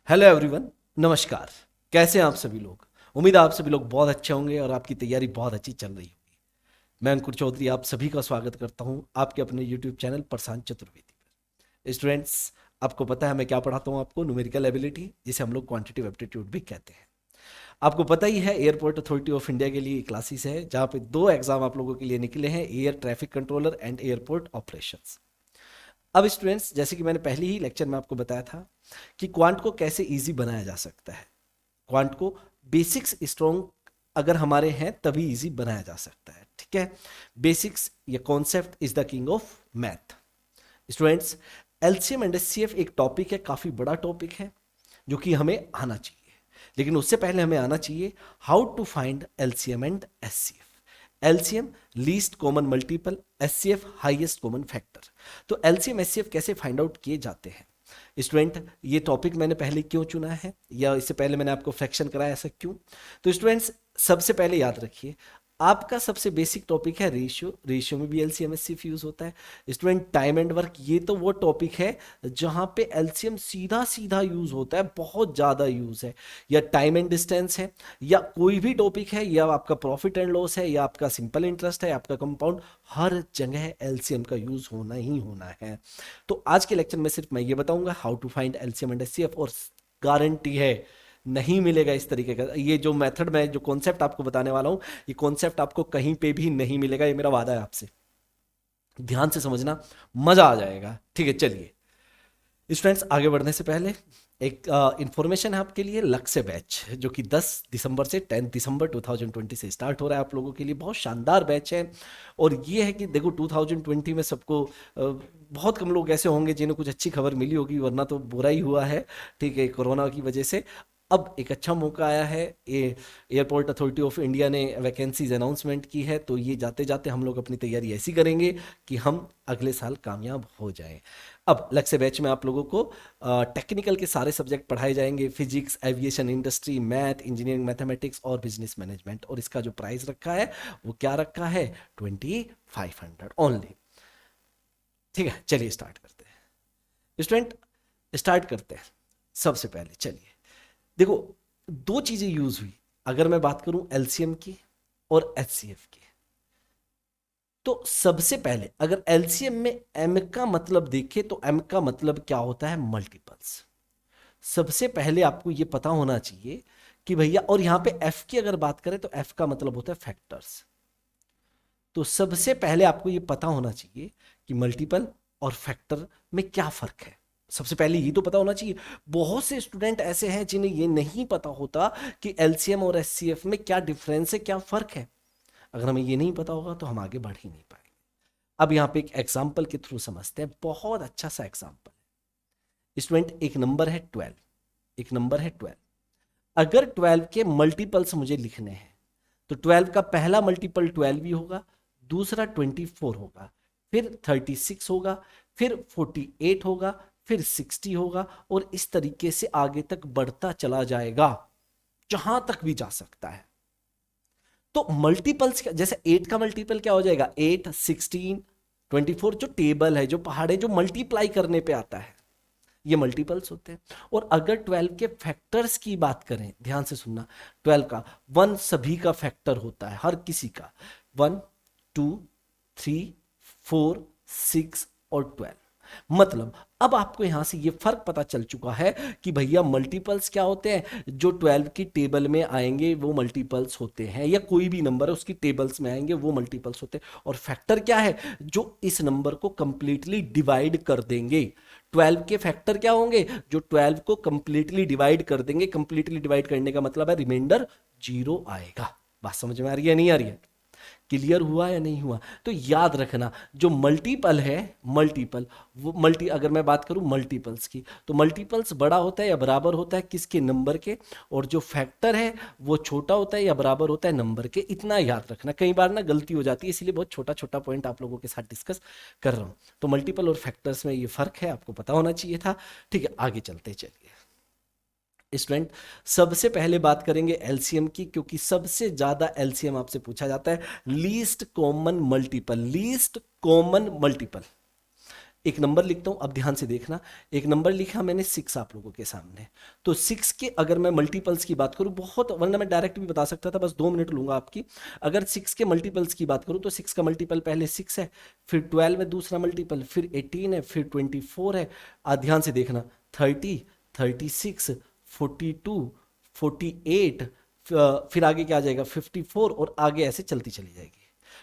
Hello everyone. नमस्कार। कैसे हैं आप सभी लोग? उम्मीद है आप सभी लोग बहुत अच्छे होंगे और आपकी तैयारी बहुत अच्छी चल रही होगी। मैं अंकुर चौधरी आप सभी का स्वागत करता हूं आपके अपने यूट्यूब चैनल प्रशांत चतुर्वेदी पर। स्टूडेंट्स, आपको पता है मैं क्या पढ़ाता हूं आपको? न्यूमेरिकल एबिलिटी, जिसे हम लोग क्वांटिटेटिव एप्टीट्यूड भी कहते हैं। आपको पता ही है एयरपोर्ट अथॉरिटी ऑफ इंडिया के लिए क्लासेस है जहाँ पे दो एग्जाम आप लोगों के लिए निकले हैं, air traffic controller and airport operations. अब स्टूडेंट्स, जैसे कि मैंने पहले ही लेक्चर में आपको बताया था कि क्वांट को कैसे इजी बनाया जा सकता है। क्वांट को बेसिक्स स्ट्रॉन्ग अगर हमारे हैं तभी इजी बनाया जा सकता है। ठीक है, बेसिक्स या concept is the king of math. Students, LCM and HCF एक टॉपिक है, काफी बड़ा टॉपिक है जो कि हमें आना चाहिए। लेकिन उससे पहले हमें आना चाहिए how to find LCM and HCF. LCM least common multiple, HCF highest common factor. तो एलसीएम एचसीएफ कैसे फाइंड आउट किए जाते हैं? स्टूडेंट, ये टॉपिक मैंने पहले क्यों चुना है या इससे पहले मैंने आपको फ्रैक्शन कराया, ऐसा क्यों? तो स्टूडेंट्स, सबसे पहले याद रखिए आपका सबसे बेसिक टॉपिक है रेशियो। रेशियो में भी एलसीएम एचसीएफ यूज होता है। स्टूडेंट, टाइम एंड वर्क, ये तो वो टॉपिक है जहां पे एलसीएम सीधा सीधा यूज होता है, बहुत ज्यादा यूज है। या टाइम एंड डिस्टेंस है, या कोई भी टॉपिक है, या आपका प्रॉफिट एंड लॉस है, या आपका सिंपल इंटरेस्ट है, आपका कंपाउंड, हर जगह एलसीएम का यूज होना ही होना है। तो आज के लेक्चर में सिर्फ मैं ये बताऊंगा how to find LCM and HCF, और गारंटी है नहीं मिलेगा इस तरीके का। ये जो मेथड में जो कॉन्सेप्ट आपको बताने वाला हूं, ये कॉन्सेप्ट आपको कहीं पे भी नहीं मिलेगा, ये मेरा वादा है आपसे। ध्यान से समझना, मजा आ जाएगा। ठीक है, चलिए स्टूडेंट्स, आगे बढ़ने से पहले एक इंफॉर्मेशन है आपके लिए। लक्ष्य बैच जो कि 10 दिसंबर से 10 दिसंबर 2020 से स्टार्ट हो रहा है आप लोगों के लिए, बहुत शानदार बैच है। और ये है कि देखो 2020 में सबको बहुत कम लोग ऐसे होंगे जिन्हें कुछ अच्छी खबर मिली होगी, वरना तो बुरा ही हुआ है। ठीक है, कोरोना की वजह से अब एक अच्छा मौका आया है। ये एयरपोर्ट अथॉरिटी ऑफ इंडिया ने वैकेंसीज अनाउंसमेंट की है, तो ये जाते जाते हम लोग अपनी तैयारी ऐसी करेंगे कि हम अगले साल कामयाब हो जाएं। अब लक्ष्य बैच में आप लोगों को टेक्निकल के सारे सब्जेक्ट पढ़ाए जाएंगे, physics, aviation, industry, math, engineering, mathematics और बिजनेस मैनेजमेंट। और इसका जो प्राइस रखा है वो क्या रखा है? 2500 ओनली। ठीक है, चलिए स्टार्ट करते हैं। स्टूडेंट, स्टार्ट करते हैं। सबसे पहले चलिए देखो, दो चीजें यूज हुई। अगर मैं बात करूं एलसीएम की और एचसीएफ की, तो सबसे पहले अगर एलसीएम में एम का मतलब देखे तो एम का मतलब क्या होता है? मल्टीपल्स। सबसे पहले आपको यह पता होना चाहिए कि भैया, और यहां पे एफ की अगर बात करें तो एफ का मतलब होता है फैक्टर्स। तो सबसे पहले आपको यह पता होना चाहिए कि मल्टीपल और फैक्टर में क्या फर्क है। सबसे पहले ये तो पता होना चाहिए। बहुत से स्टूडेंट ऐसे हैं जिन्हें ये नहीं पता होता कि एलसीएम और एचसीएफ में क्या डिफरेंस है, क्या फर्क है। अगर हमें ये नहीं पता होगा तो हम आगे बढ़ ही नहीं पाएंगे। अब यहां पे एक एग्जाम्पल के थ्रू समझते हैं, बहुत अच्छा सा एग्जाम्पल। स्टूडेंट, एक नंबर है 12। एक नंबर है 12। अगर 12 के मल्टीपल्स मुझे लिखने हैं तो 12 का पहला मल्टीपल 12 ही होगा, दूसरा 24 होगा, फिर 36 होगा, फिर 48 होगा, फिर 60 होगा, और इस तरीके से आगे तक बढ़ता चला जाएगा जहां तक भी जा सकता है। तो मल्टीपल्स जैसे 8 का मल्टीपल क्या हो जाएगा? 8, 16, 24, जो टेबल है, जो पहाड़ है, जो मल्टीप्लाई करने पे आता है, ये मल्टीपल्स होते हैं। और अगर 12 के फैक्टर्स की बात करें, ध्यान से सुनना, 12 का 1 सभी का फैक्टर होता है, हर किसी का। 1, 2, 3, 4, 6 और 12। मतलब अब आपको यहां से ये फर्क पता चल चुका है कि भैया मल्टीपल्स क्या होते हैं। जो 12 की टेबल में आएंगे वो मल्टीपल्स होते हैं, या कोई भी नंबर है उसकी टेबल्स में आएंगे वो मल्टीपल्स होते हैं। और फैक्टर क्या है? जो इस नंबर को कंप्लीटली डिवाइड कर देंगे। 12 के फैक्टर क्या होंगे? जो 12 को कंप्लीटली डिवाइड कर देंगे। कंप्लीटली डिवाइड करने का मतलब है रिमाइंडर 0 आएगा। बात समझ में आ रही है, नहीं आ रही है? क्लियर हुआ या नहीं हुआ? तो याद रखना, जो मल्टीपल है, मल्टीपल, वो अगर मैं बात करूं मल्टीपल्स की, तो मल्टीपल्स बड़ा होता है या बराबर होता है किसके? नंबर के। और जो फैक्टर है वो छोटा होता है या बराबर होता है नंबर के। इतना याद रखना, कई बार ना गलती हो जाती है, इसलिए बहुत छोटा छोटा पॉइंट आप लोगों के साथ डिस्कस कर रहा हूं। तो मल्टीपल और फैक्टर्स में ये फर्क है, आपको पता होना चाहिए था। ठीक है, आगे चलते चलिए। स्टूडेंट, सबसे पहले बात करेंगे एलसीएम की, क्योंकि सबसे ज्यादा एलसीएम आपसे पूछा जाता है। Least common multiple, least common multiple. एक नंबर लिखता हूं, अब ध्यान से देखना। एक नंबर लिखा मैंने 6 आप लोगों के सामने। तो 6 के अगर मैं मल्टीपल्स की बात करूं, बहुत, वरना मैं डायरेक्ट भी बता सकता था, बस 2 मिनट लूंगा आपकी। अगर 6 के मल्टीपल्स की बात करूं तो 6 का मल्टीपल पहले 6 है, फिर 12 है दूसरा मल्टीपल, फिर 18 है, फिर 24 है। ध्यान से देखना, 30, 36, 42, 48, फिर आगे क्या आ जाएगा 54, और आगे ऐसे चलती चली जाएगी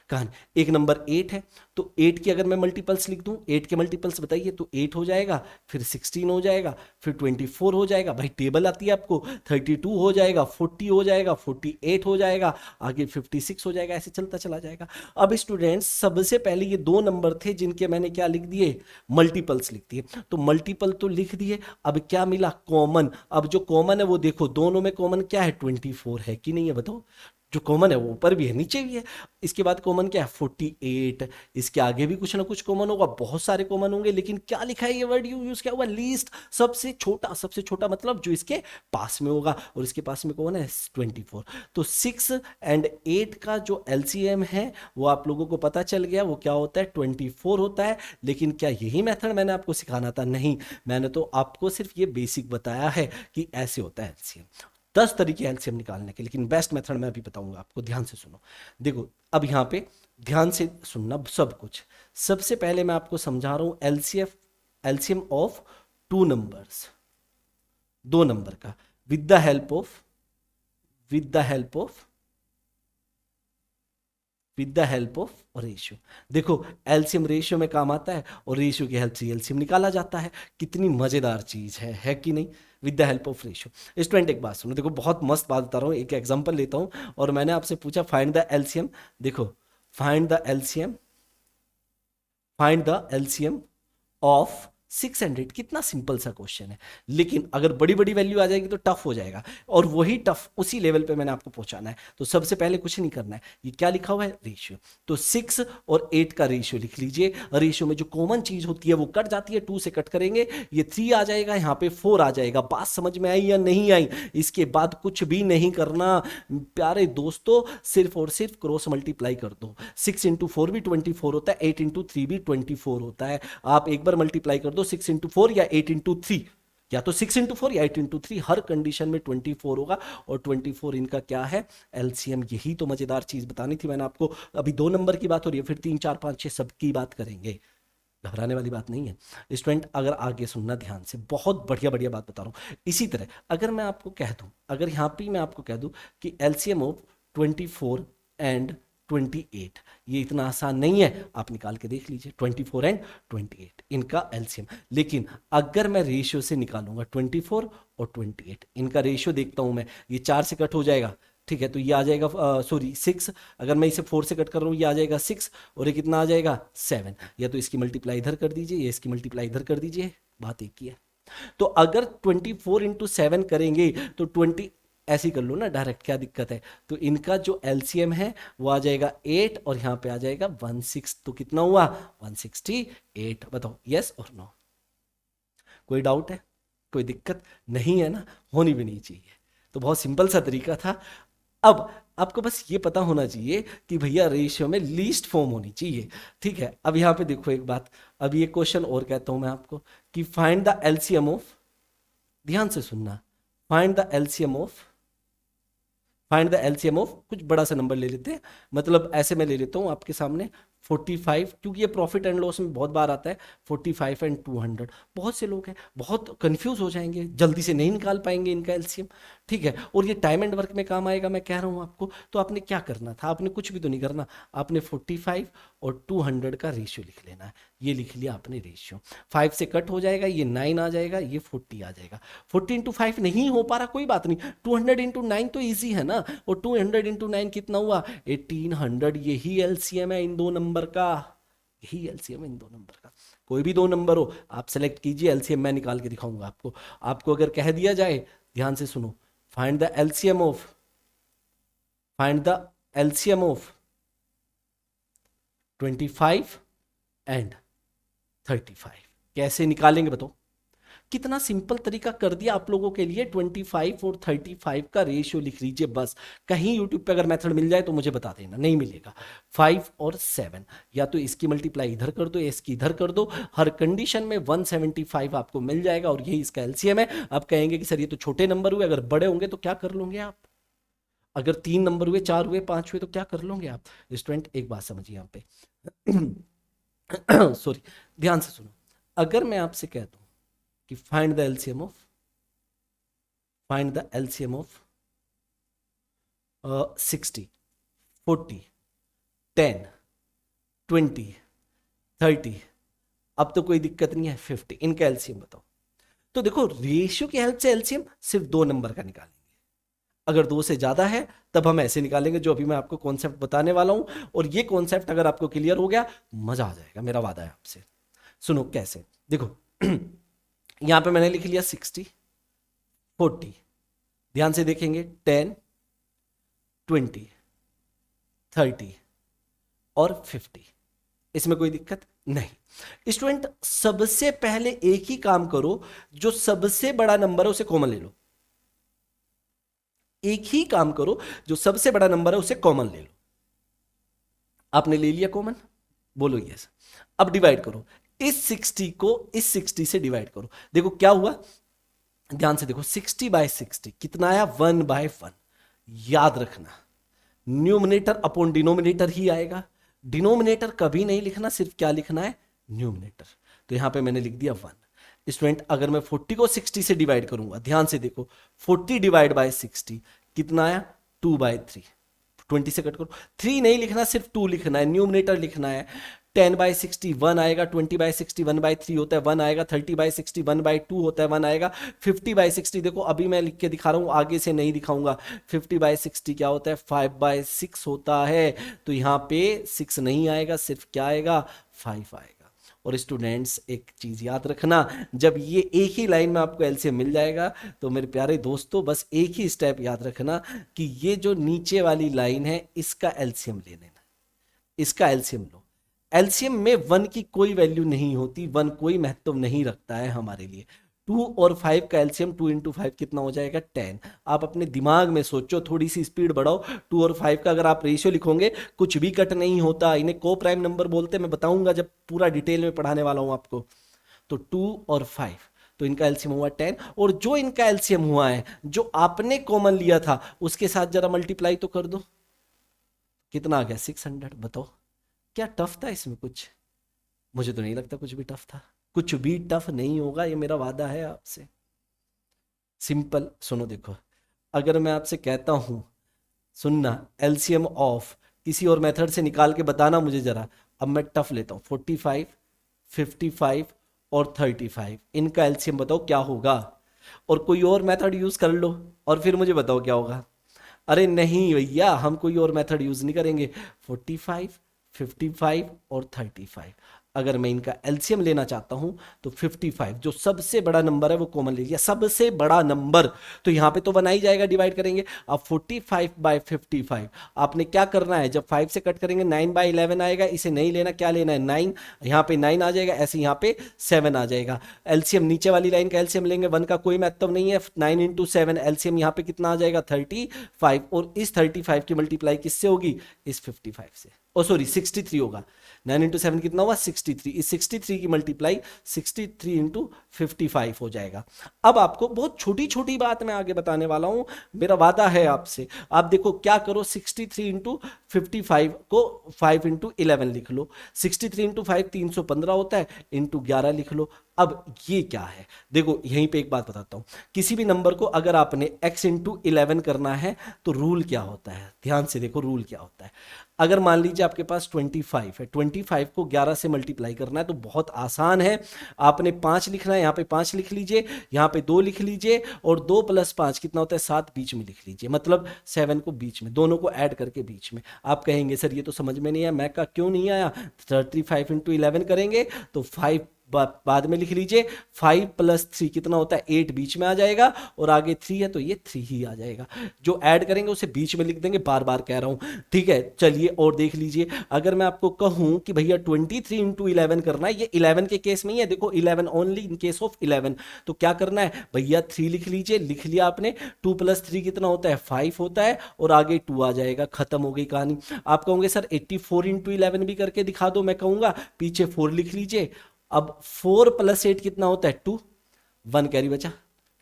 कहानी। एक नंबर 8 है, तो 8 की अगर मैं मल्टीपल्स लिख दूं, 8 के मल्टीपल्स बताइए, तो 8 हो जाएगा, फिर 16 हो जाएगा, फिर 24 हो जाएगा, भाई टेबल आती है आपको, 32 हो जाएगा, 40 हो जाएगा, 48 हो जाएगा, आगे 56 हो जाएगा, ऐसे चलता चला जाएगा। अब स्टूडेंट्स, सबसे पहले ये 2 नंबर थे जिनके मैंने क्या लिख दिए, मल्टीपल्स लिख दिए। तो मल्टीपल तो लिख दिए, अब क्या मिला, कॉमन। अब जो कॉमन है वो देखो, दोनों में कॉमन क्या है, 24 है कि नहीं है बताओ। जो कॉमन है वो ऊपर भी है नीचे भी है। इसके बाद कॉमन क्या है, 48। इसके आगे भी कुछ ना कुछ कॉमन होगा, बहुत सारे कॉमन होंगे, लेकिन क्या लिखा है, ये वर्ड यूज क्या हुआ, लीस्ट, सबसे छोटा। सबसे छोटा मतलब जो इसके पास में होगा, और इसके पास में कौन है, 24। तो 6 एंड 8 का जो एलसीएम है वो आप लोगों को पता चल गया, वो क्या होता है, 24 होता है। लेकिन क्या यही मेथड मैंने आपको सिखाना था, नहीं, मैंने तो आपको सिर्फ ये बेसिक बताया है कि ऐसे होता है एलसीएम। 10 तरीके एलसीएम निकालने के, लेकिन बेस्ट मेथड मैं अभी बताऊंगा आपको, ध्यान से सुनो। देखो अब यहां पे ध्यान से सुनना सब कुछ। सबसे पहले मैं आपको समझा रहा हूं एलसीएम ऑफ 2 नंबर्स, 2 नंबर का, with the help of with the help of with the help of ratio. देखो एलसीएम रेशियो में काम आता है, और रेशियो की हेल्प से एलसीएम निकाला जाता है। कितनी मजेदार चीज है कि नहीं, with the help of ratio. Student एक बात सुनो, देखो बहुत मस्त बात बता रहा हूँ, एक एग्जांपल लेता हूँ, और मैंने आपसे पूछा फाइंड द एलसीएम। देखो, find the LCM, find the LCM of 600। कितना सिंपल सा क्वेश्चन है, लेकिन अगर बड़ी बड़ी वैल्यू आ जाएगी तो टफ हो जाएगा, और वही टफ उसी लेवल पे मैंने आपको पहुंचाना है। तो सबसे पहले कुछ नहीं करना है, ये क्या लिखा हुआ है, रेशियो। तो 6 और 8 का रेशियो लिख लीजिए। रेशियो में जो कॉमन चीज होती है वो कट जाती है, 2 से कट करेंगे, ये 3 आ जाएगा, यहाँ पे 4 आ जाएगा। बात समझ में आई या नहीं आई, इसके बाद कुछ भी नहीं करना प्यारे दोस्तों, सिर्फ और सिर्फ क्रॉस मल्टीप्लाई कर दो। 6 × 4 भी 24 होता है, 8 × 3 भी 24 होता है। आप एक बार मल्टीप्लाई कर दो, 6 × 4 या 8 × 3, या तो 6 × 4 या 8 × 3, हर कंडीशन में 24 होगा, और 24 इनका क्या है, एलसीएम। यही तो मजेदार चीज बतानी थी मैंने आपको। अभी 2 नंबर की बात हो रही है, फिर 3, 4, 5, 6 सबकी बात करेंगे, घबराने वाली बात नहीं है। स्टूडेंट अगर आगे सुनना ध्यान से, बहुत बढ़िया बढ़िया बात बता रहा हूं। इसी तरह अगर मैं आपको कह दूं, अगर यहां पे मैं आपको कह दूं कि एलसीएम ऑफ 24 एंड 28, ये इतना आसान नहीं है, आप निकाल के देख लीजिए, 24 एंड 28 इनका एलसीएम। लेकिन अगर मैं रेशियो से निकालूंगा 24 और 28, इनका रेशियो देखता हूं मैं, ये 4 से कट हो जाएगा, ठीक है, तो ये आ जाएगा, सॉरी 6, अगर मैं इसे 4 से कट कर रहा हूँ, ये आ जाएगा 6, और ये कितना आ जाएगा 7। या तो इसकी मल्टीप्लाई इधर कर दीजिए, या इसकी मल्टीप्लाई इधर कर दीजिए, बात एक ही है। तो अगर 24 × 7 करेंगे तो 20, ऐसे ही कर लो ना डायरेक्ट, क्या दिक्कत है। तो इनका जो एलसीएम है वो आ जाएगा 8, और यहाँ पे आ जाएगा 16, तो कितना हुआ, 168। बताओ यस और नो, कोई डाउट है, कोई दिक्कत नहीं है ना, होनी भी नहीं चाहिए। तो बहुत सिंपल सा तरीका था। अब आपको बस ये पता होना चाहिए कि भैया रेशियो में लीस्ट फॉर्म होनी चाहिए, ठीक है। अब यहाँ पे देखो एक बात, अब ये क्वेश्चन और कहता हूं मैं आपको कि फाइंड द एलसीएम ऑफ, ध्यान से सुनना, find the LCM of, find the LCM of, कुछ बड़ा सा नंबर ले लेते हैं, मतलब ऐसे मैं ले लेता हूं आपके सामने 45, क्योंकि ये प्रॉफिट एंड लॉस में बहुत बार आता है, 45 एंड 200। बहुत से लोग हैं बहुत कंफ्यूज हो जाएंगे, जल्दी से नहीं निकाल पाएंगे इनका एलसीएम, ठीक है। और ये टाइम एंड वर्क में काम आएगा, मैं कह रहा हूं आपको। तो आपने क्या करना था, आपने कुछ भी तो नहीं करना, आपने 45 और 200 का रेशियो लिख लेना है। ये लिख लिया आपने रेशियो, 5 से कट हो जाएगा, ये 9 आ जाएगा, ये 40 आ जाएगा। 40 × 5 नहीं हो पा रहा, कोई बात नहीं, 200 × 9 तो ईजी है ना, और 200 × 9 कितना हुआ, 1800। यही एलसीएम है इन 2 नंबर का, यही एलसीएम है इन 2 नंबर का। कोई भी 2 नंबर हो आप सेलेक्ट कीजिए, एलसीएम मैं निकाल के दिखाऊंगा आपको। आपको अगर कह दिया जाए, ध्यान से सुनो, find the LCM of, find the LCM of 25 and 35, कैसे निकालेंगे बताओ। कितना सिंपल तरीका कर दिया आप लोगों के लिए। 25 और 35 का रेशियो लिख लीजिए बस। कहीं यूट्यूब पे अगर मेथड मिल जाए तो मुझे बता देना, नहीं मिलेगा। 5 और 7, या तो इसकी मल्टीप्लाई इधर कर दो या इसकी इधर कर दो, हर कंडीशन में 175 आपको मिल जाएगा और यही इसका एलसीएम है। आप कहेंगे कि सर ये तो छोटे नंबर हुए, अगर बड़े होंगे तो क्या कर लोगे आप? अगर 3 नंबर हुए, 4 हुए, 5 हुए तो क्या कर लोगे आप? स्टूडेंट एक बात समझिए यहाँ पे सॉरी, ध्यान से सुनो। अगर मैं आपसे कह दूं कि फाइंड द एलसीएम ऑफ 60, 40, 10, 20, 30, अब तो कोई दिक्कत नहीं है, 50, इनका एलसीएम बताओ। तो देखो रेशियो की हेल्प से एलसीएम सिर्फ 2 नंबर का निकालेंगे। अगर 2 से ज्यादा है तब हम ऐसे निकालेंगे जो अभी मैं आपको कॉन्सेप्ट बताने वाला हूं, और ये कॉन्सेप्ट अगर आपको क्लियर हो गया मजा आ जाएगा, मेरा वादा है आपसे। सुनो कैसे, देखो यहां पे मैंने लिख लिया 60, 40, ध्यान से देखेंगे 10, 20, 30 और 50, इसमें कोई दिक्कत नहीं। स्टूडेंट सबसे पहले एक ही काम करो, जो सबसे बड़ा नंबर है उसे कॉमन ले लो। एक ही काम करो, जो सबसे बड़ा नंबर है उसे कॉमन ले लो। आपने ले लिया कॉमन, बोलो यस। अब डिवाइड करो, इस 60 को इस 60 से डिवाइड करो। देखो क्या हुआ, ध्यान से देखो, 60/60 कितना आया? 1/1। याद रखना न्यूमरेटर अपॉन डिनोमिनेटर ही आएगा, डिनोमिनेटर कभी नहीं लिखना, सिर्फ क्या लिखना है? न्यूमरेटर। तो यहां पे मैंने लिख दिया 1। स्टूडेंट अगर मैं 40 को 60 से डिवाइड करूंगा, ध्यान से देखो, 40 डिवाइड बाय 60 कितना आया? 2/3। 20 से कट करो, 3 नहीं लिखना, सिर्फ 2 लिखना है, न्यूमरेटर लिखना है। 10/60 1 आएगा, 20/60 1/3 होता है 1 आएगा, 30/60 1/2 होता है 1 आएगा, 50/60 देखो अभी मैं लिख के दिखा रहा हूं, आगे से नहीं दिखाऊंगा। 50/60 क्या होता है? 5/6 होता है। तो यहाँ पे 6 नहीं आएगा, सिर्फ क्या आएगा? 5 आएगा। और स्टूडेंट्स एक चीज याद रखना, जब ये एक ही लाइन में आपको एलसीएम मिल जाएगा तो मेरे प्यारे दोस्तों बस एक ही स्टेप याद रखना कि ये जो नीचे वाली लाइन है इसका एलसीएम ले लेना, इसका एलसीएम लो। एलसीएम में 1 की कोई वैल्यू नहीं होती, 1 कोई महत्व नहीं रखता है हमारे लिए। 2 और 5 का एलसीएम 2 इंटू 5 कितना हो जाएगा? 10। आप अपने दिमाग में सोचो, थोड़ी सी स्पीड बढ़ाओ। 2 और 5 का अगर आप रेशियो लिखोगे कुछ भी कट नहीं होता, इन्हें को प्राइम नंबर बोलते हैं, मैं बताऊंगा जब पूरा डिटेल में पढ़ाने वाला हूं आपको। तो 2 और 5, तो इनका एलसीएम हुआ 10, और जो इनका एलसीएम हुआ है जो आपने कॉमन लिया था उसके साथ जरा मल्टीप्लाई तो कर दो, कितना आ गया? 600। बताओ क्या टफ था इसमें कुछ? मुझे तो नहीं लगता कुछ भी टफ था, कुछ भी टफ नहीं होगा, ये मेरा वादा है आपसे। सिंपल सुनो, देखो अगर मैं आपसे कहता हूं, सुनना, एलसीएम ऑफ किसी और मेथड से निकाल के बताना मुझे जरा। अब मैं टफ लेता हूं, 45, 55 और 35, इनका एलसीएम बताओ क्या होगा? और कोई और मेथड यूज कर लो और फिर मुझे बताओ क्या होगा। अरे नहीं भैया, हम कोई और मेथड यूज नहीं करेंगे। 45, 55 और 35, अगर मैं इनका एलसीएम लेना चाहता हूं तो 55 जो सबसे बड़ा नंबर है वो कॉमन ले लिया, सबसे बड़ा नंबर, तो यहां पे तो बना ही जाएगा, डिवाइड करेंगे। अब 45/55 आपने क्या करना है, जब 5 से कट करेंगे 9/11 आएगा, इसे नहीं लेना, क्या लेना है? 9। यहाँ पे 9 आ जाएगा, ऐसे यहाँ पे 7 आ जाएगा। एलसीएम नीचे वाली लाइन का एलसीएम लेंगे, 1 का कोई महत्व नहीं है, 9 इंटू 7 एलसीएम यहाँ पे कितना आ जाएगा? 35, और इस 35 की मल्टीप्लाई किससे होगी? इस 55 से, ओ सॉरी 63 होगा। 9 इंटू 7 कितना हुआ? 63। इस 63 की मल्टीप्लाई 63 इंटू 55 हो जाएगा। अब आपको बहुत छोटी छोटी बात मैं आगे बताने वाला हूं, मेरा वादा है आपसे। आप देखो क्या करो, 63 इंटू 55 को 5 इंटू 11 लिख लो। 63 इंटू 5 315 होता है, इंटू 11 लिख लो। अब ये क्या है, देखो यहीं पे एक बात बताता हूं, किसी भी नंबर को अगर आपने x इंटू 11 करना है तो रूल क्या होता है? ध्यान से देखो रूल क्या होता है। अगर मान लीजिए आपके पास 25 है, 25 को 11 से मल्टीप्लाई करना है तो बहुत आसान है, आपने 5 लिखना है, यहाँ पे 5 लिख लीजिए, यहाँ पे 2 लिख लीजिए, और 2 + 5 कितना होता है? 7 बीच में लिख लीजिए, मतलब 7 को बीच में, दोनों को ऐड करके बीच में। आप कहेंगे सर ये तो समझ में नहीं आया, मैं का क्यों नहीं आया? 35 इंटू 11 करेंगे तो 5 बाद में लिख लीजिए 5 + 3 कितना होता है 8 बीच में आ जाएगा और आगे 3 है तो ये 3 ही आ जाएगा। जो ऐड करेंगे उसे बीच में लिख देंगे, बार बार कह रहा हूं, ठीक है। चलिए और देख लीजिए, अगर मैं आपको कहूं कि भैया 23 × 11 करना है, ये 11 के केस में ही है, देखो 11 ओनली इन केस ऑफ 11, तो क्या करना है भैया 3 लिख लीजिए, लिख लिया आपने। 2 + 3 कितना होता है 5 होता है और आगे 2 आ जाएगा, खत्म हो गई कहानी। आप कहोगे सर 84 × 11 भी करके दिखा दो, मैं कहूंगा पीछे 4 लिख लीजिए। अब 4 + 8 कितना होता है 2, 1 कैरी बचा,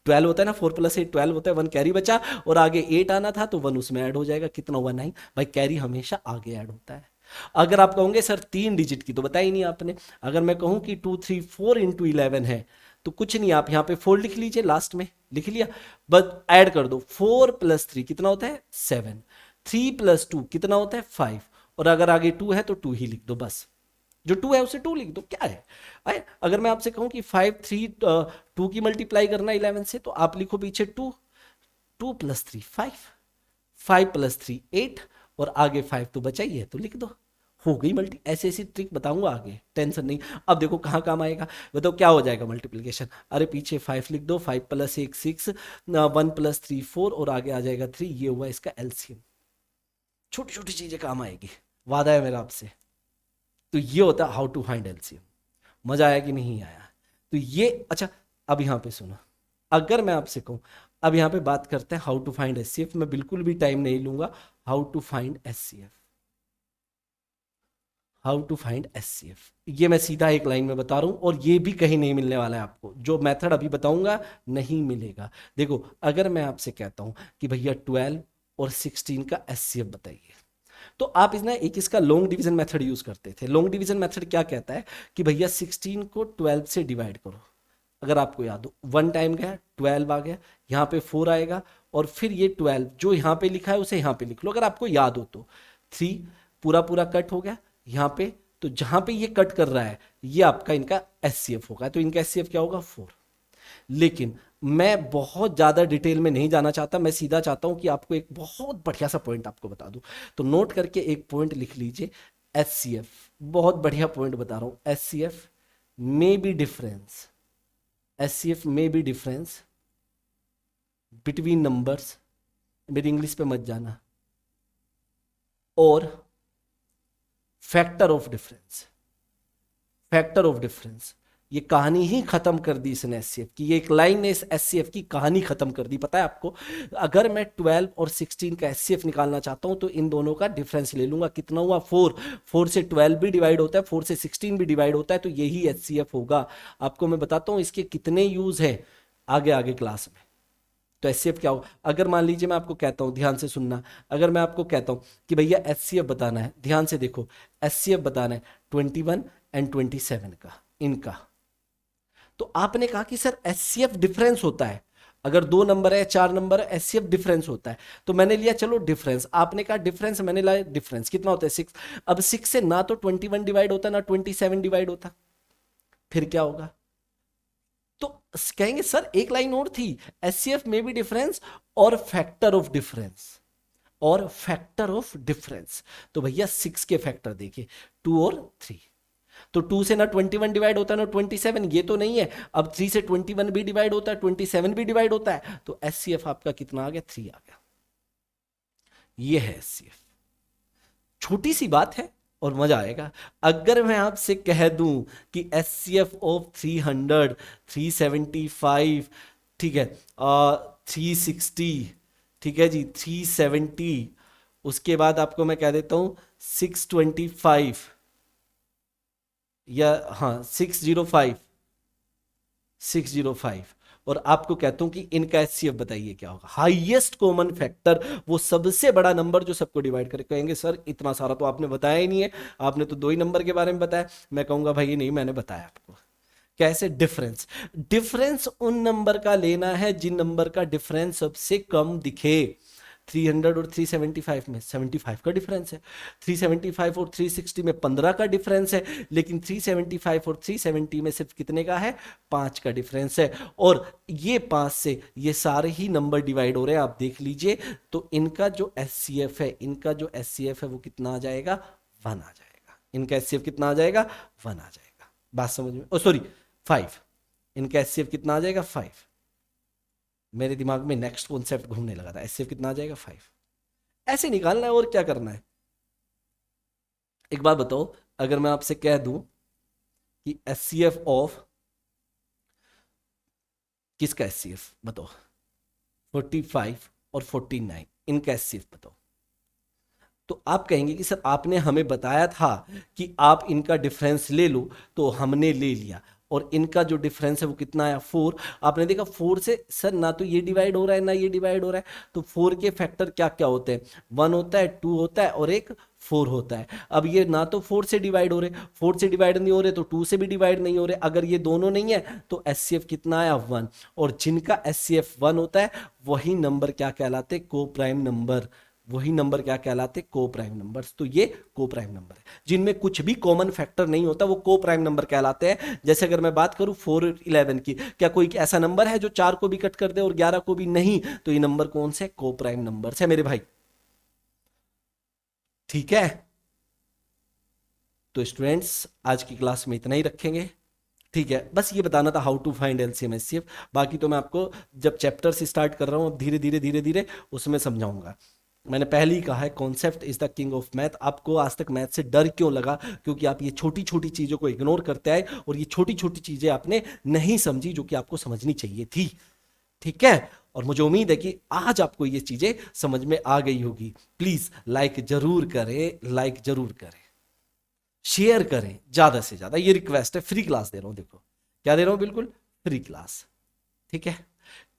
12 होता है ना, 4 + 8 12 होता है, 1 कैरी बचा और आगे 8 आना था तो 1 उसमें ऐड हो जाएगा, कितना हुआ 9। भाई कैरी हमेशा आगे ऐड होता है। अगर आप कहोगे सर 3 डिजिट की, तो बताया नहीं आपने। अगर मैं कहूं कि 2 3 4 × 11 है तो कुछ नहीं, आप यहां पे 4 लिख लीजिए, लास्ट में लिख लिया, बस ऐड कर दो। 4 + 3 कितना होता है 7, 3 + 2 कितना होता है 5 और अगर आगे 2 है तो 2 ही लिख दो, बस जो 2 है उसे 2 लिख दो, क्या है। अगर मैं आपसे कहूं कि 5 3 2 की मल्टीप्लाई करना 11 से, तो आप लिखो पीछे 2, 2 + 3 5, 5 + 3 8 और आगे 5 तो बचा ही है तो लिख दो, हो गई मल्टी। ऐसे ऐसी ट्रिक बताऊंगा आगे, टेंशन नहीं। अब देखो कहाँ काम आएगा, बताओ क्या हो जाएगा मल्टीप्लिकेशन। अरे पीछे 5 लिख दो, 5 + 1 6, 1 + 3 4 और आगे आ जाएगा 3, ये हुआ इसका एलसीएम। छोटी छोटी चीजें काम आएगी, वादा है मेरा आपसे। तो ये होता है हाउ टू फाइंड एलसीएम। मजा आया कि नहीं आया। तो ये अच्छा, अब यहां पे सुनो, अगर मैं आपसे कहूं, अब यहां पे बात करते हैं हाउ टू फाइंड एचसीएफ, मैं बिल्कुल भी टाइम नहीं लूंगा। How to find HCF, how to find HCF, ये मैं सीधा एक लाइन में बता रहा हूं और ये भी कहीं नहीं मिलने वाला है आपको, जो मेथड अभी बताऊंगा नहीं मिलेगा। देखो अगर मैं आपसे कहता हूं कि भैया 12 और 16 का एचसीएफ बताइए, तो आप एक इसका लॉन्ग डिवीजन मेथड यूज करते थे। लॉन्ग डिवीजन मेथड क्या कहता है कि भैया 16 को 12 से डिवाइड करो। अगर आपको याद हो, 1 टाइम गया 12 आ गया, यहाँ पे 4 आएगा और फिर ये 12 जो यहाँ पे लिखा है उसे यहाँ पे लिख लो, अगर आपको याद हो तो। 3 पूरा पूरा कट हो गया यहाँ पे, तो जहां पे ये कट कर रहा है ये आपका इनका एचसीएफ होगा, तो इनका एचसीएफ क्या होगा 4। लेकिन मैं बहुत ज्यादा डिटेल में नहीं जाना चाहता, मैं सीधा चाहता हूं कि आपको एक बहुत बढ़िया सा पॉइंट आपको बता दूं, तो नोट करके एक पॉइंट लिख लीजिए, एचसीएफ, बहुत बढ़िया पॉइंट बता रहा हूं, HCF may be difference, HCF may be difference between numbers, मेरी इंग्लिश पे मत जाना, और factor of difference, factor of difference. ये कहानी ही खत्म कर दी इसने एचसीएफ की, ये एक लाइन ने इस एचसीएफ की कहानी खत्म कर दी। पता है आपको, अगर मैं 12 और 16 का एचसीएफ निकालना चाहता हूं तो इन दोनों का डिफरेंस ले लूंगा, कितना हुआ 4, 4 से 12 भी डिवाइड होता है, 4 से 16 भी डिवाइड होता है, तो यही एचसीएफ होगा। आपको मैं बताता हूं इसके कितने यूज है आगे आगे क्लास में। तो एचसीएफ क्या हो, अगर मान लीजिए मैं आपको कहता हूं, ध्यान से सुनना, अगर मैं आपको कहता हूं कि भैया एचसीएफ बताना है, ध्यान से देखो, एचसीएफ बताना है 21 एंड 27 का, इनका, तो आपने कहा कि सर एचसीएफ डिफरेंस होता है, अगर 2 नंबर है 4 नंबर है एचसीएफ डिफरेंस होता है, तो मैंने लिया चलो डिफरेंस, आपने कहा डिफरेंस, मैंने लाया डिफरेंस, कितना होता है 6। अब 6 से ना तो 21 डिवाइड होता ना 27 डिवाइड होता, फिर क्या होगा, तो कहेंगे सर एक लाइन और थी, एचसीएफ में भी डिफरेंस और फैक्टर ऑफ डिफरेंस, और फैक्टर ऑफ डिफरेंस, तो भैया 6 के फैक्टर देखिए 2 और 3, तो 2 से ना 21 डिवाइड होता है ना 27, ये तो नहीं है। अब 3 से 21 भी डिवाइड होता है, 27 भी डिवाइड होता है, तो एचसीएफ आपका कितना आ गया 3 आ गया, ये है एचसीएफ। छोटी सी बात है और मजा आएगा। अगर मैं आपसे कह दूं कि एचसीएफ ऑफ 300, 375, ठीक है, 360, ठीक है जी, 370, उसके बाद आपको मैं कह देता हूं 625 या हाँ 605, 605, और आपको कहता हूं कि इनका एचसीएफ बताइए क्या होगा, हाईएस्ट कॉमन फैक्टर, वो सबसे बड़ा नंबर जो सबको डिवाइड करे। कहेंगे सर इतना सारा तो आपने बताया ही नहीं है, आपने तो 2 ही नंबर के बारे में बताया। मैं कहूंगा भाई नहीं, मैंने बताया आपको कैसे। डिफरेंस, डिफरेंस उन नंबर का लेना है जिन नंबर का डिफरेंस सबसे कम दिखे। 300 और 375 में 75 का डिफरेंस है, 375 और 360 में 15 का डिफरेंस है, लेकिन 375 और 370 में सिर्फ कितने का है 5 का डिफरेंस है। और ये 5 से ये सारे ही नंबर डिवाइड हो रहे हैं, आप देख लीजिए, तो इनका जो एचसीएफ है, इनका जो एचसीएफ है वो कितना आ जाएगा 1 आ जाएगा, इनका एचसीएफ कितना आ जाएगा 1 आ जाएगा। बात समझ में, ओ सॉरी 5, इनका एचसीएफ कितना आ जाएगा 5। मेरे दिमाग में नेक्स्ट कॉन्सेप्ट घूमने लगा था, एचसीएफ कितना आ जाएगा 5। ऐसे निकालना है और क्या करना है। एक बात बताओ, अगर मैं आपसे कह दूं कि एचसीएफ ऑफ किसका एचसीएफ बताओ, 45 और 49, इनका एचसीएफ बताओ, तो आप कहेंगे कि सर आपने हमें बताया था कि आप इनका डिफरेंस ले लो, तो हमने ले लिया, और इनका जो डिफरेंस है वो कितना आया 4। आपने देखा 4 से सर ना तो ये डिवाइड हो रहा है ना ये डिवाइड हो रहा है, तो 4 के फैक्टर क्या क्या होते हैं, 1 होता है, 2 होता है और एक 4 होता है। अब ये ना तो 4 से डिवाइड हो रहे, 4 से डिवाइड नहीं हो रहे तो 2 से भी डिवाइड नहीं हो रहे, अगर ये दोनों नहीं है तो एचसीएफ कितना आया 1, और जिनका एचसीएफ 1 होता है वही नंबर क्या कहलाते, को प्राइम नंबर, वही नंबर क्या कहलाते, को प्राइम नंबर्स। तो ये को प्राइम नंबर है, जिनमें कुछ भी कॉमन फैक्टर नहीं होता वो को प्राइम नंबर कहलाते हैं। जैसे अगर मैं बात करूं 4 11 की, क्या कोई ऐसा नंबर है जो 4 को भी कट कर दे और 11 को भी नहीं, तो ये नंबर कौन से, को प्राइम नंबर है मेरे भाई। ठीक है, तो स्टूडेंट्स आज की क्लास में इतना ही रखेंगे। ठीक है, बस ये बताना था how to find LCM HCF, बाकी तो मैं आपको जब चैप्टर से स्टार्ट कर रहा हूं अब धीरे धीरे धीरे धीरे उसमें समझाऊंगा। मैंने पहले ही कहा है concept is the king of math. आपको आज तक मैथ से डर क्यों लगा, क्योंकि आप ये छोटी छोटी चीजों को इग्नोर करते आए और ये छोटी छोटी चीजें आपने नहीं समझी जो कि आपको समझनी चाहिए थी। ठीक है, और मुझे उम्मीद है कि आज आपको ये चीजें समझ में आ गई होगी। प्लीज लाइक जरूर करें, लाइक जरूर करें, शेयर करें ज्यादा से ज्यादा, ये रिक्वेस्ट है। फ्री क्लास दे रहा हूं, देखो क्या दे रहा हूं, बिल्कुल फ्री क्लास। ठीक है,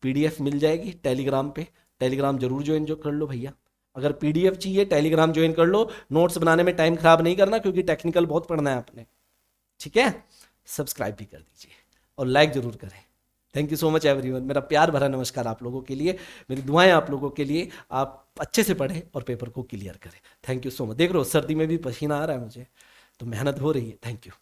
पीडीएफ मिल जाएगी टेलीग्राम पे, टेलीग्राम जरूर ज्वाइन जो कर लो भैया। अगर पीडीएफ चाहिए टेलीग्राम ज्वाइन कर लो, नोट्स बनाने में टाइम खराब नहीं करना क्योंकि टेक्निकल बहुत पढ़ना है आपने। ठीक है, सब्सक्राइब भी कर दीजिए और लाइक जरूर करें। Thank you so much everyone, मेरा प्यार भरा नमस्कार आप लोगों के लिए, मेरी दुआएं आप लोगों के लिए, आप अच्छे से पढ़ें और पेपर को क्लियर करें। Thank you so much. देख रहे हो सर्दी में भी पसीना आ रहा है मुझे, तो मेहनत हो रही है। Thank you.